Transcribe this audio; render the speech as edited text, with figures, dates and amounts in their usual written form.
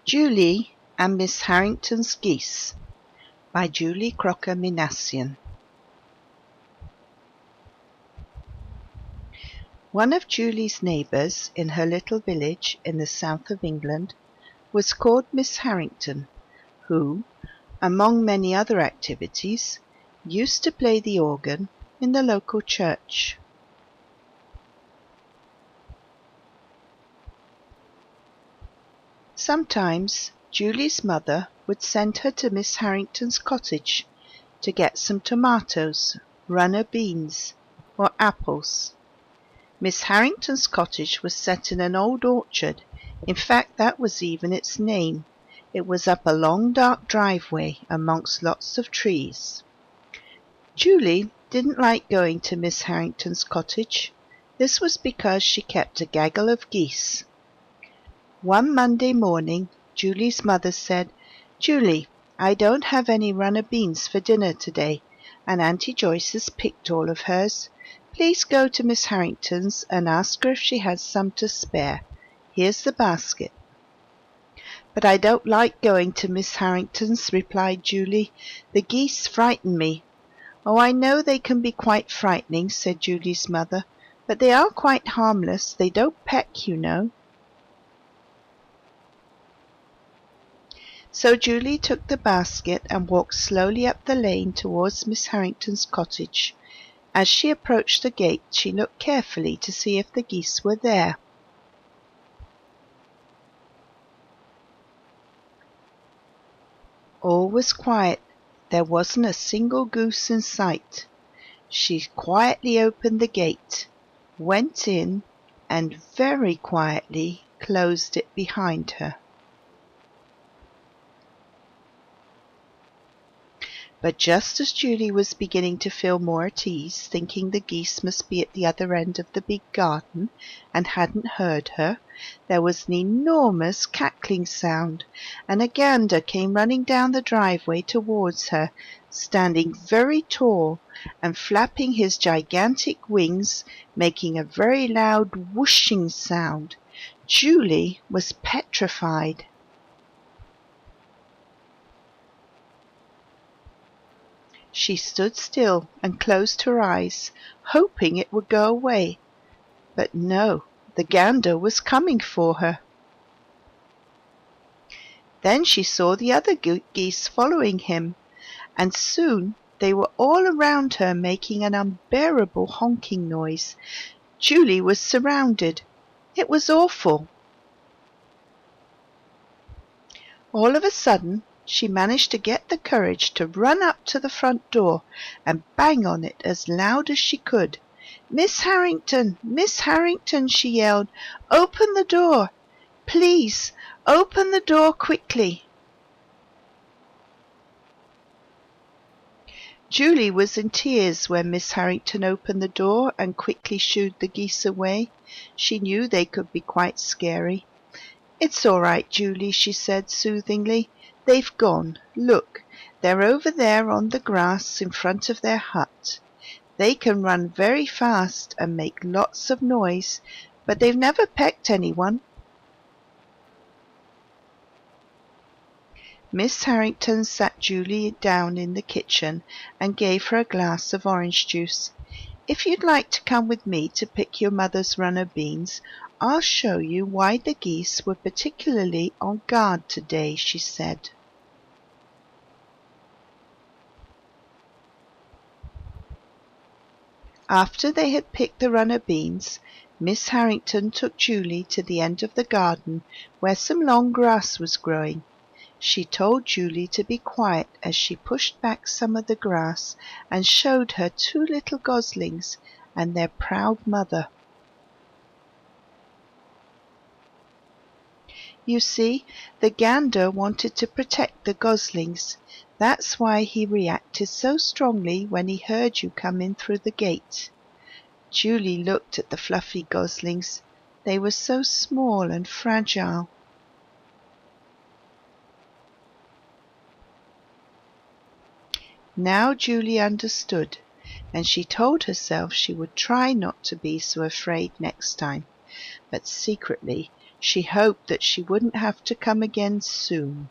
Julie and Miss Harrington's Geese by Julie Crocker Minassian. One of Julie's neighbours in her little village in the south of England was called Miss Harrington, who, among many other activities, used to play the organ in the local church. Sometimes Julie's mother would send her to Miss Harrington's cottage to get some tomatoes, runner beans, or apples. Miss Harrington's cottage was set in an old orchard. In fact, that was even its name. It was up a long dark driveway amongst lots of trees. Julie didn't like going to Miss Harrington's cottage. This was because she kept a gaggle of geese. One Monday morning, Julie's mother said, "Julie, I don't have any runner beans for dinner today, and Auntie Joyce has picked all of hers. Please go to Miss Harrington's and ask her if she has some to spare. Here's the basket." "But I don't like going to Miss Harrington's," replied Julie. "The geese frighten me." "Oh, I know they can be quite frightening," said Julie's mother, "but they are quite harmless. They don't peck, you know." So Julie took the basket and walked slowly up the lane towards Miss Harrington's cottage. As she approached the gate, she looked carefully to see if the geese were there. All was quiet. There wasn't a single goose in sight. She quietly opened the gate, went in, and very quietly closed it behind her. But just as Julie was beginning to feel more at ease, thinking the geese must be at the other end of the big garden and hadn't heard her, there was an enormous cackling sound, and a gander came running down the driveway towards her, standing very tall and flapping his gigantic wings, making a very loud whooshing sound. Julie was petrified. She stood still and closed her eyes, hoping it would go away. But no, the gander was coming for her. Then she saw the other geese following him, and soon they were all around her, making an unbearable honking noise. Julie was surrounded. It was awful. All of a sudden, she managed to get the courage to run up to the front door and bang on it as loud as she could. "Miss Harrington, Miss Harrington," she yelled, "open the door. Please, open the door quickly." Julie was in tears when Miss Harrington opened the door and quickly shooed the geese away. She knew they could be quite scary. "It's all right, Julie," she said soothingly. "They've gone. Look, they're over there on the grass in front of their hut. They can run very fast and make lots of noise, but they've never pecked anyone." Miss Harrington sat Julie down in the kitchen and gave her a glass of orange juice. "If you'd like to come with me to pick your mother's runner beans, I'll show you why the geese were particularly on guard today," she said. After they had picked the runner beans, Miss Harrington took Julie to the end of the garden where some long grass was growing. She told Julie to be quiet as she pushed back some of the grass and showed her two little goslings and their proud mother. You see, the gander wanted to protect the goslings. That's why he reacted so strongly when he heard you come in through the gate. Julie looked at the fluffy goslings. They were so small and fragile. Now Julie understood, and she told herself she would try not to be so afraid next time. but secretly she hoped that she wouldn't have to come again soon.